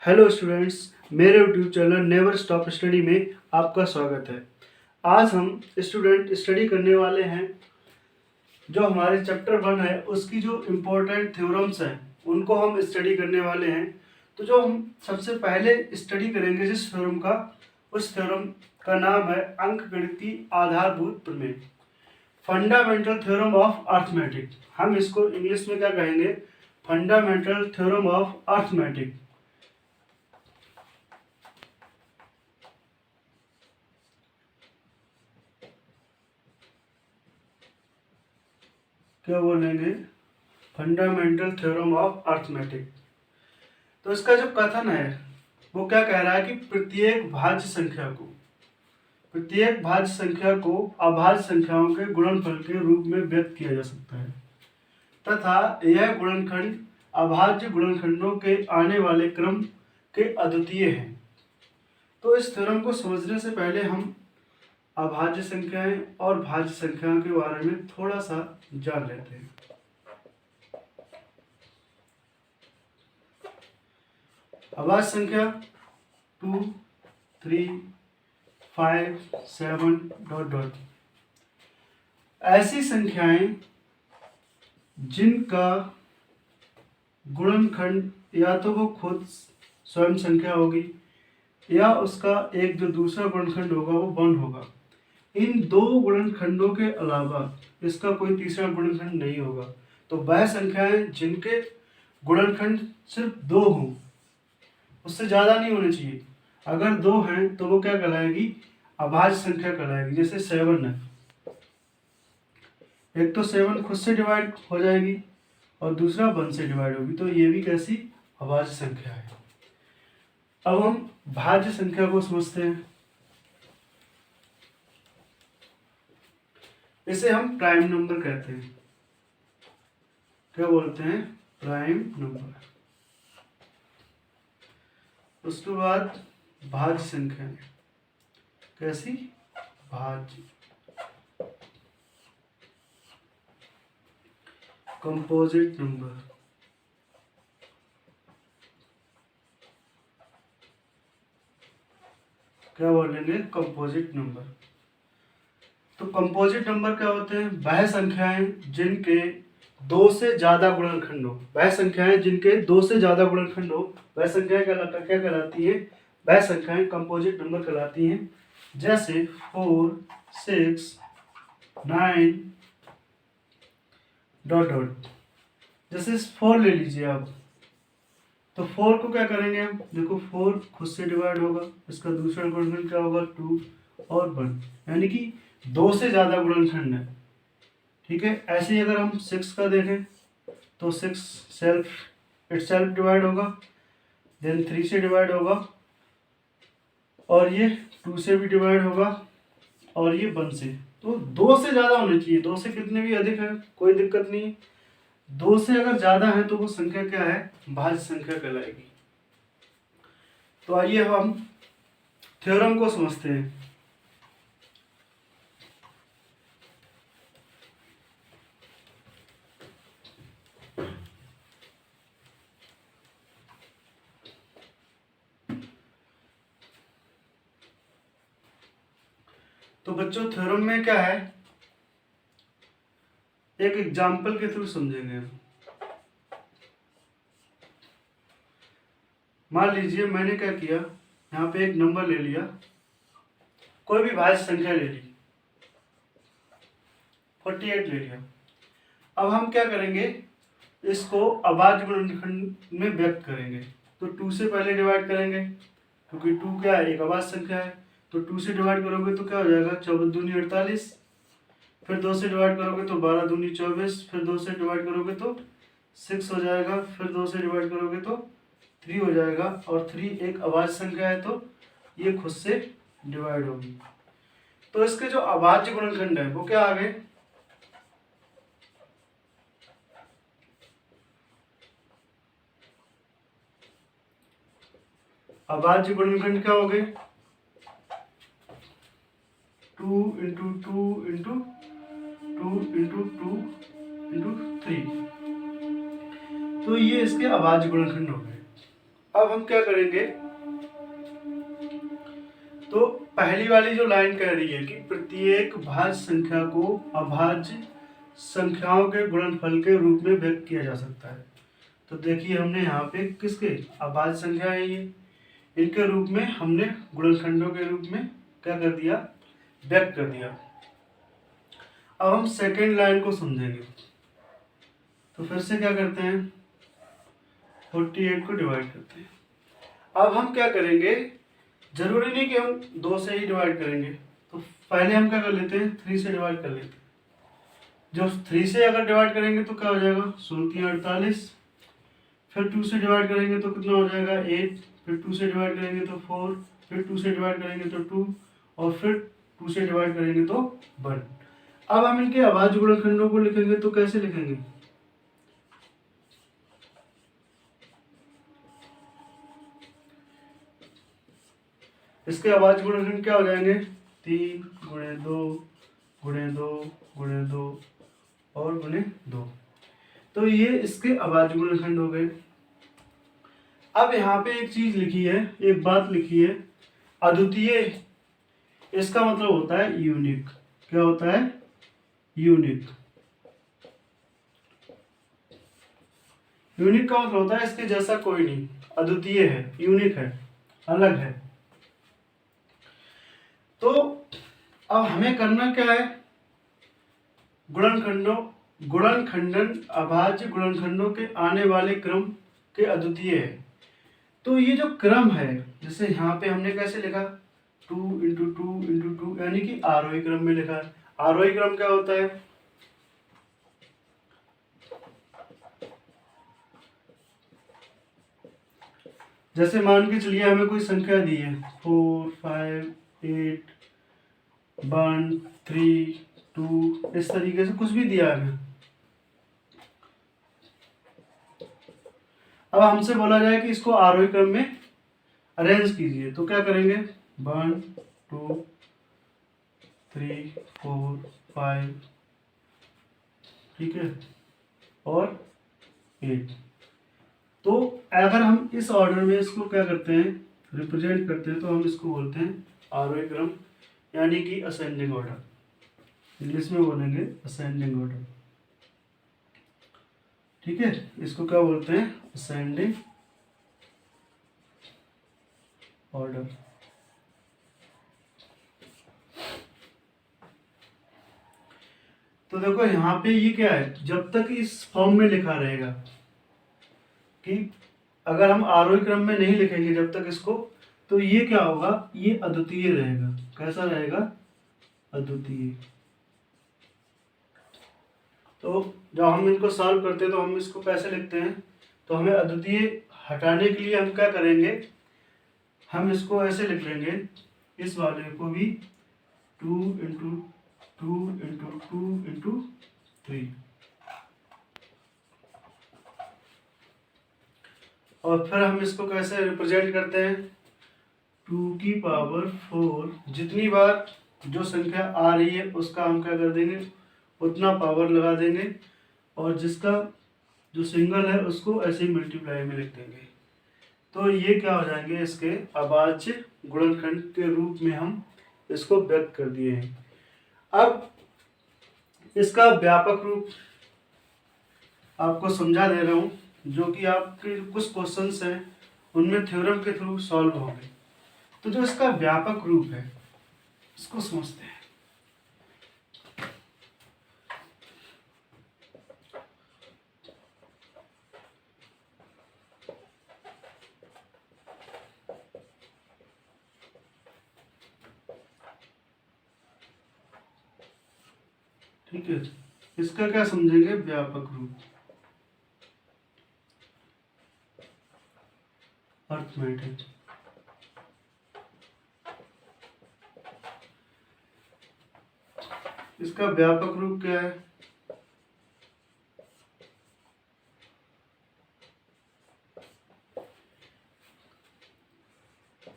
Hello students, मेरे YouTube channel never stop study में आपका स्वागत है। आज हम स्टूडेंट स्टडी करने वाले हैं जो हमारे चैप्टर 1 है उसकी जो इम्पोर्टेंट थ्योरम्स हैं उनको हम स्टडी करने वाले हैं। तो जो हम सबसे पहले स्टडी करेंगे जिस थ्योरम का, उस थ्योरम का नाम है अंकगणितीय आधारभूत प्रमेय, फंडामेंटल थ्योरम ऑफ अर्थमेटिक। हम इसको इंग्लिश में क्या कहेंगे? Fundamental theorem of arithmetic. क्या बोलेंगे? Fundamental theorem of arithmetic. तो इसका जो कथन है वो क्या कह रहा है कि प्रत्येक भाज्य संख्या को अभाज्य संख्याओं के गुणनफल के रूप में व्यक्त किया जा सकता है तथा यह गुणनखंड अभाज्य गुणनखंडों के आने वाले क्रम के अद्वितीय हैं। तो इस थ्योरम को समझने से पहले हम अभाज्य संख्याएं और भाज्य संख्याओं के बारे में थोड़ा सा जान लेते हैं। अभाज्य संख्या 2, 3, 5, 7 ... ऐसी संख्याएं जिनका गुणनखंड या तो वो खुद स्वयं संख्या होगी या उसका एक जो दूसरा गुणनखंड होगा वो बंद होगा। इन दो गुणनखंडों के अलावा इसका कोई तीसरा गुणनखंड नहीं होगा। तो वह संख्याएं जिनके गुणनखंड सिर्फ 2 हों, उससे ज़्यादा नहीं होने चाहिए। अगर 2 हैं तो वो क्या कहलाएगी? अभाज्य संख्या कहलाएगी। जैसे 7 है, एक तो 7 खुद से डिवाइड हो जाएगी और दूसरा 1 से डिवाइड होगी, तो ये भी कैसी? अभाज्य संख्या है। अब हम भाज्य संख्या को समझते हैं। इसे हम प्राइम नंबर कहते हैं। क्या बोलते हैं? Prime number. उसके बाद भाज्य संख्या, कैसी? भाज्य। Composite number. क्या बोलेंगे? Composite number. तो कंपोजिट नंबर क्या होते हैं? वह संख्याएं जिनके 2 से ज्यादा गुणनखंड हो। वह संख्याएं जिनके 2 से ज्यादा गुणनखंड हो, वह संख्याएं क्या कहलाती है? वह संख्याएं कंपोजिट नंबर कहलाती हैं। जैसे 4, 6, 9 ... जैसे 4 ले लीजिए आप, तो 4 को क्या करेंगे हम? देखो 4 खुद से डिवाइड होगा, इसका दूसरा गुणनखंड क्या होगा? 2 और 1, यानी कि 2 से ज्यादा गुणनखंड है। ठीक है। ऐसे ही अगर हम 6 का देखें तो 6 सेल्फ डिवाइड होगा, देन 3 से डिवाइड होगा, और ये 2 से भी डिवाइड होगा, और ये 1 से। तो 2 से ज़्यादा होने चाहिए। 2 से कितने भी अधिक है कोई दिक्कत नहीं। 2 से अगर ज़्यादा है तो वो संख्या क्या है? भाज्य संख्या कहलाएगी। तो आइए हम थ्योरम को समझते हैं। तो बच्चों थ्योरम में क्या है, एक एग्जाम्पल के थ्रू समझेंगे हम। मान लीजिए मैंने क्या किया, यहाँ पे एक नंबर ले लिया, कोई भी भाज्य संख्या ले ली, 48 ले लिया। अब हम क्या करेंगे? इसको अभाज्य गुणनखंड में व्यक्त करेंगे। तो 2 से पहले डिवाइड करेंगे, क्योंकि 2 क्या है? एक अभाज्य संख्या है। तो 2 से डिवाइड करोगे तो क्या हो जाएगा? 14 दूनी 48। फिर 2 से डिवाइड करोगे तो 12 दूनी 24। फिर 2 से डिवाइड करोगे तो 6 हो जाएगा। फिर 2 से डिवाइड करोगे तो 3 हो जाएगा, और 3 एक अभाज्य संख्या है तो ये खुद से डिवाइड होगी। तो इसके जो अभाज्य गुणनखंड है वो क्या आ गए? अभाज्य गुणनखंड क्या हो गए? 2 × 2 × 2 × 2 × 3। तो ये इसके अभाज्य गुणनखंड हो गए। अब हम क्या करेंगे, तो पहली वाली जो लाइन कह रही है कि प्रत्येक भाज्य संख्या को अभाज्य संख्याओं के गुणनफल के रूप में व्यक्त किया जा सकता है। तो देखिए हमने यहाँ पे किसके अभाज्य संख्या है, ये इनके रूप में हमने गुणनखंडों के रूप में क्या कर दिया, व्यक्त कर दिया। अब हम सेकेंड लाइन को समझेंगे। तो फिर से क्या करते हैं, 48 को डिवाइड करते हैं। अब हम क्या करेंगे, जरूरी नहीं कि हम 2 से ही डिवाइड करेंगे, तो पहले हम क्या कर लेते हैं, 3 से डिवाइड कर लेते हैं। जब 3 से अगर डिवाइड करेंगे तो क्या हो जाएगा, 16 48, फिर 2 से डिवाइड करेंगे तो कितना हो जाएगा 8, फिर 2 से डिवाइड करेंगे तो 4, फिर 2 से डिवाइड करेंगे तो 2, और फिर 2 से डिवाइड करेंगे तो 1। अब हम इनके अभाज्य गुणनखंडों को लिखेंगे तो कैसे लिखेंगे, इसके अभाज्य गुणनखंड क्या हो जाएंगे, 3 गुणे 2 गुणे 2 गुणे 2 और गुणे 2। तो ये इसके अभाज्य गुणनखंड हो गए। अब यहाँ पे एक चीज लिखी है, एक बात लिखी है, अद्वितीय, इसका मतलब होता है यूनिक। क्या होता है, यूनिक। यूनिक का मतलब होता है इसके जैसा कोई नहीं, अद्वितीय है, यूनिक है, अलग है। तो अब हमें करना क्या है, गुणनखंडन अभाज्य गुणनखंडों के आने वाले क्रम के अद्वितीय है। तो ये जो क्रम है, जैसे यहाँ पे हमने कैसे लिखा, 2 इंटू 2 इंटू 2, यानी कि आरोही क्रम में लिखा है। आरोही क्रम क्या होता है, जैसे मान के चलिए हमें कोई संख्या दी है 4 5 8 1 3 2, इस तरीके से कुछ भी दिया है हमें। अब हमसे बोला जाए कि इसको आरोही क्रम में अरेंज कीजिए, तो क्या करेंगे, 1 2 3 4 5, ठीक है, और 8। तो अगर हम इस ऑर्डर में इसको क्या करते हैं, रिप्रेजेंट करते हैं, तो हम इसको बोलते हैं आरोही क्रम, यानी कि असेंडिंग ऑर्डर। इंग्लिश में बोलेंगे असेंडिंग ऑर्डर, ठीक है, इसको क्या बोलते हैं, असेंडिंग ऑर्डर। तो देखो यहाँ पे ये क्या है, जब तक इस फॉर्म में लिखा रहेगा कि अगर हम आरोही क्रम में नहीं लिखेंगे जब तक इसको, तो ये क्या होगा, ये अद्वितीय रहेगा। कैसा रहेगा, अद्वितीय। तो जब हम इनको सॉल्व करते हैं तो हम इसको कैसे लिखते हैं, तो हमें अद्वितीय हटाने के लिए हम क्या करेंगे, हम इसको ऐसे लिख लेंगे, इस वाले को भी 2 इंटू 2 इंटू 2 इंटू 3, और फिर हम इसको कैसे रिप्रेजेंट करते हैं, 2 की पावर 4, जितनी बार जो संख्या आ रही है उसका हम क्या कर देंगे, उतना पावर लगा देंगे, और जिसका जो सिंगल है उसको ऐसे ही मल्टीप्लाई में लिख देंगे। तो ये क्या हो जाएंगे, इसके अभाज्य गुणनखंड के रूप में हम इसको व्यक्त कर दिए हैं। अब इसका व्यापक रूप आपको समझा दे रहा हूँ, जो कि आपके कुछ क्वेश्चंस हैं उनमें थ्योरम के थ्रू सॉल्व होंगे। तो जो इसका व्यापक रूप है इसको समझते हैं। ठीक है, इसका क्या समझेंगे, व्यापक रूप, अर्थमेटिक। इसका व्यापक रूप क्या है,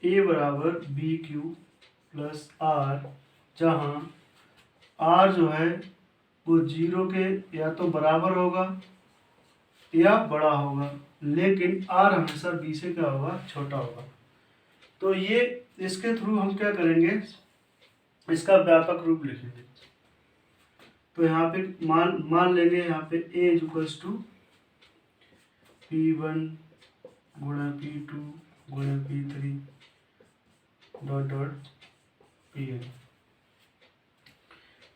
ए बराबर बी क्यू प्लस आर, जहाँ आर जो है वो 0 के या तो बराबर होगा या बड़ा होगा, लेकिन आर हमेशा बी से क्या होगा, छोटा होगा। तो ये इसके थ्रू हम क्या करेंगे, इसका व्यापक रूप लिखेंगे। तो यहाँ पे मान लेंगे, यहाँ पे ए इज इक्वल्स टू P1 गुणा P2 गुणा P3 डॉट डॉट Pn।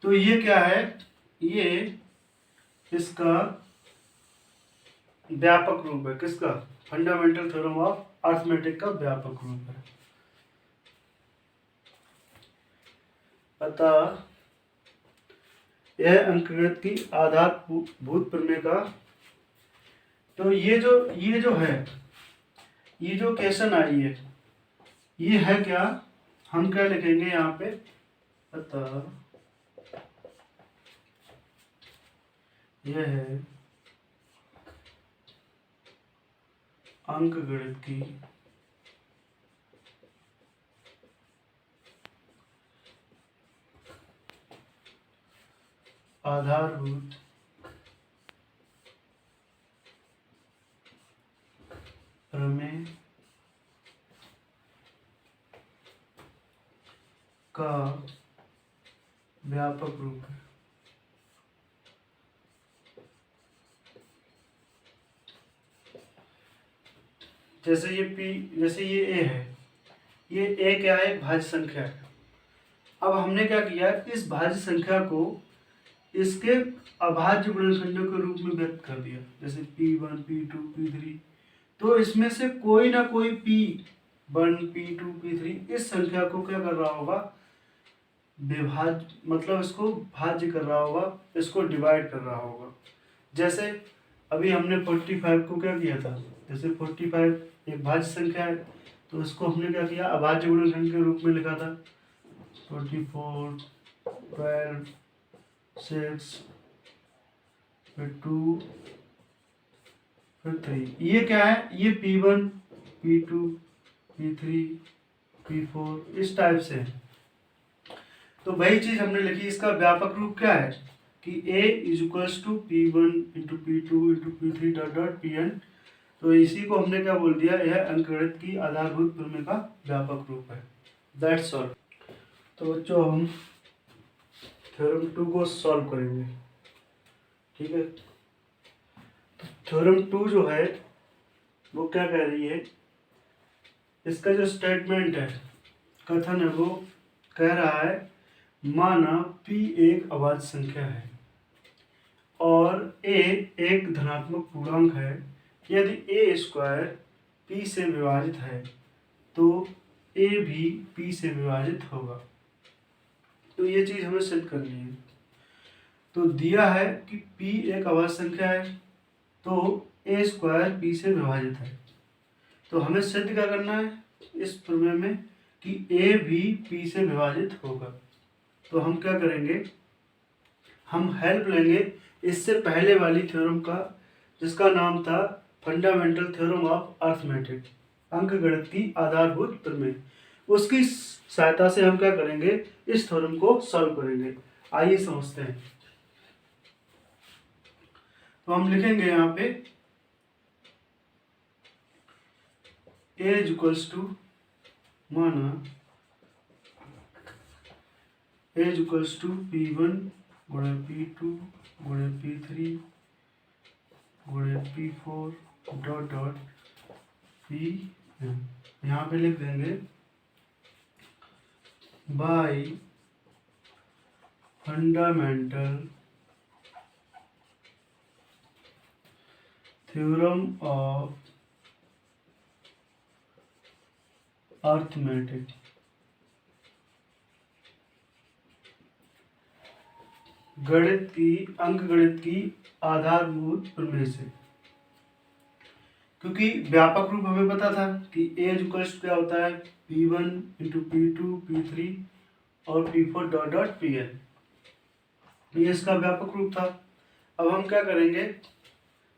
तो ये क्या है, ये इसका व्यापक रूप है। किसका, फंडामेंटल थ्योरम ऑफ अर्थमेटिक का व्यापक रूप है। अतः यह अंकगणित की आधारभूत प्रमेय का, तो ये जो है, ये जो क्वेश्चन आई है, ये है क्या, हम क्या लिखेंगे यहाँ पे, अतः यह है अंकगणित की आधारभूत प्रमेय का व्यापक रूप है। जैसे ये ए है, ये ए क्या है, भाज्य संख्या है। अब हमने क्या किया, इस भाज्य संख्या को इसके अभाज्य गुणनखंडों के रूप में व्यक्त कर दिया, जैसे P1 P2 P3। तो इसमें से कोई ना कोई P1 P2 P3 इस संख्या को क्या कर रहा होगा, विभाज्य, मतलब इसको भाज्य कर रहा होगा, इसको डिवाइड कर रहा होगा। जैसे अभी हमने 45 को क्या किया था, जैसे 45 एक भाज्य संख्या है, तो इसको हमने क्या किया, अभाज्य गुणनखंड के रूप में लिखा था। 44 12 6 फिर 2 फिर 3। ये क्या है, ये P1 P2 P3 P4 इस टाइप से है। तो वही चीज हमने लिखी, इसका व्यापक रूप क्या है कि A is equals to P1 into P2 into P3 dot dot Pn। तो इसी को हमने क्या बोल दिया, यह अंकगणित की आधारभूत प्रमेय का व्यापक रूप है। That's all. तो बच्चों हम थ्योरम 2 को सॉल्व करेंगे, ठीक है। तो थ्योरम 2 जो है वो क्या कह रही है, इसका जो स्टेटमेंट है, कथन है, वो कह रहा है, माना P एक अभाज्य संख्या है और A एक धनात्मक पूर्णांक है, यदि A स्क्वायर P से विभाजित है तो A भी P से विभाजित होगा। तो ये चीज हमें सिद्ध करनी है। तो दिया है कि P एक अभाज्य संख्या है, तो A स्क्वायर P से विभाजित है। तो हमें सिद्ध क्या करना है इस प्रमेय में कि A भी P से विभाजित होगा। तो हम क्या करेंगे, हम हेल्प लेंगे इससे पहले वाली थ्योरम का, जिसका नाम था फंडामेंटल थ्योरम ऑफ अर्थमेटिक, अंकगणित की आधारभूत प्रमेय। उसकी सहायता से हम क्या करेंगे, इस थ्योरम को सॉल्व करेंगे। आइए समझते हैं। तो हम लिखेंगे यहाँ पे A इज इक्वल्स टू, माना A is equals to P1 गुणे P2 गुणे P3 गुणे P4 डॉट डॉट Pn। यहाँ पे लिख देंगे bye fundamental theorem of arithmetic, अंकगणित की आधारभूत प्रमेय से। क्योंकि व्यापक रूप हमें पता था कि A इक्वल्स क्या होता है, P1 इंटू P2 P3 और P4 डॉट डॉट Pn। ये इसका व्यापक रूप था। अब हम क्या करेंगे,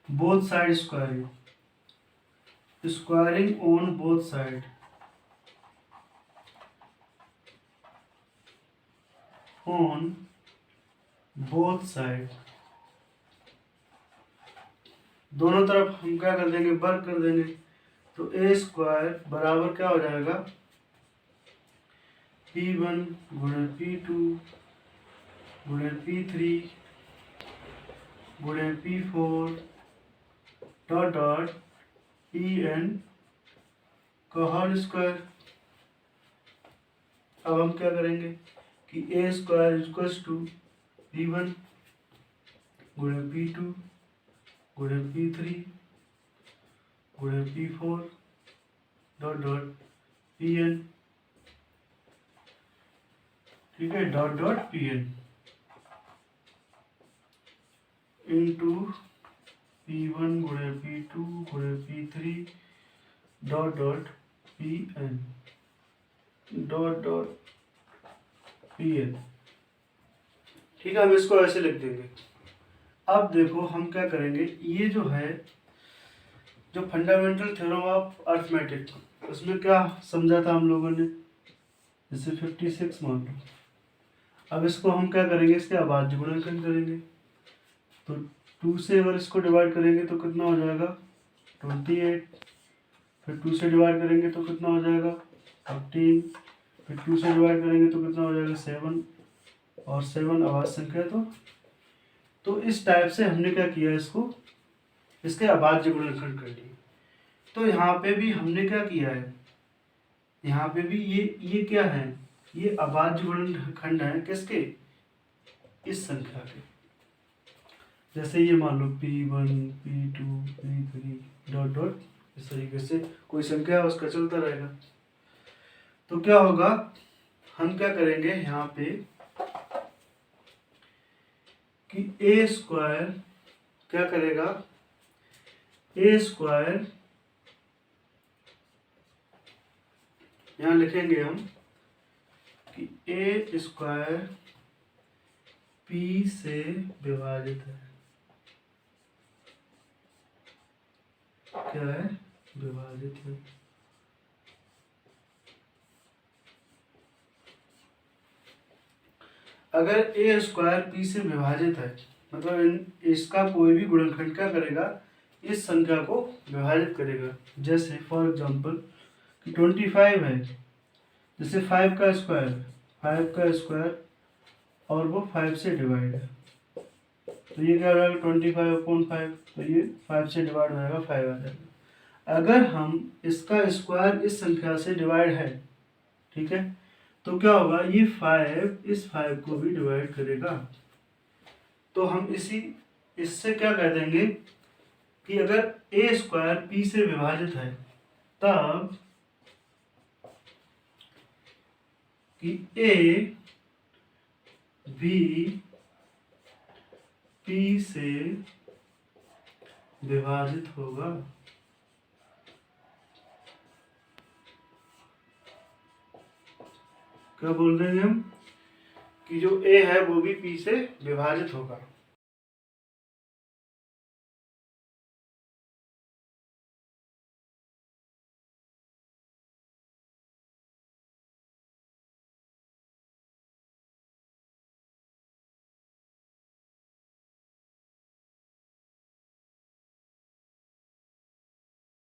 both side squaring on both side, दोनों तरफ हम क्या कर देंगे, वर्ग कर देंगे। तो ए स्क्वायर बराबर क्या हो जाएगा, P1 गुणे P2 गुणे P3 गुणे P4 डॉट डॉट Pn का होल स्क्वायर। अब हम क्या करेंगे कि ए स्क्वायर इक्वल्स टू P1 गुणे P2 गुणे P3 गुणे P4 डॉट डॉट Pn, ठीक है, dot dot Pn into P1 गुणे P2 गुणे P3 dot dot Pn dot dot Pn। ठीक है, हम इसको ऐसे लिख देंगे। अब देखो हम क्या करेंगे, ये जो है जो फंडामेंटल थ्योरम ऑफ अर्थमेटिक, उसमें क्या समझा था हम लोगों ने, जैसे 56 मान लो। अब इसको हम क्या करेंगे, इसके अभाज्य गुणनखंड करेंगे। तो 2 से अगर इसको डिवाइड करेंगे तो कितना हो जाएगा 28, फिर 2 से डिवाइड करेंगे तो कितना हो जाएगा 15, फिर 2 से डिवाइड करेंगे तो कितना हो जाएगा 7, और 7 अभाज्य संख्या है। तो इस टाइप से हमने क्या किया, इसको इसके अभाज्य गुणनखंड कर लिए। तो यहाँ पे भी हमने क्या किया है, यहाँ पे भी ये क्या है, ये अभाज्य गुणनखंड है किसके, इस संख्या के। जैसे ये मान लो P1 P2 P3 dot dot, इस तरीके से कोई संख्या है उसका चलता रहेगा। तो क्या होगा, हम क्या करेंगे यहाँ पे कि ए स्क्वायर क्या करेगा, ए स्क्वायर यहाँ लिखेंगे हम कि ए स्क्वायर पी से विभाजित है, क्या है, विभाजित है। अगर ए स्क्वायर पी से विभाजित है, मतलब इसका कोई भी गुणनखंड क्या करेगा, इस संख्या को विभाजित करेगा। जैसे फॉर एग्जांपल कि 25 है, जैसे 5 का स्क्वायर और वो 5 से डिवाइड है, तो ये क्या हो जाएगा 25/5, तो ये 5 से डिवाइड हो जाएगा 5 आ जाएगा। अगर हम इसका स्क्वायर इस संख्या से डिवाइड है, ठीक है, तो क्या होगा, ये 5 इस 5 को भी डिवाइड करेगा। तो हम इससे क्या कह देंगे कि अगर ए स्क्वायर पी से विभाजित है, तब कि ए भी पी से विभाजित होगा। क्या बोल रहे हैं हम कि जो ए है वो भी पी से विभाजित होगा।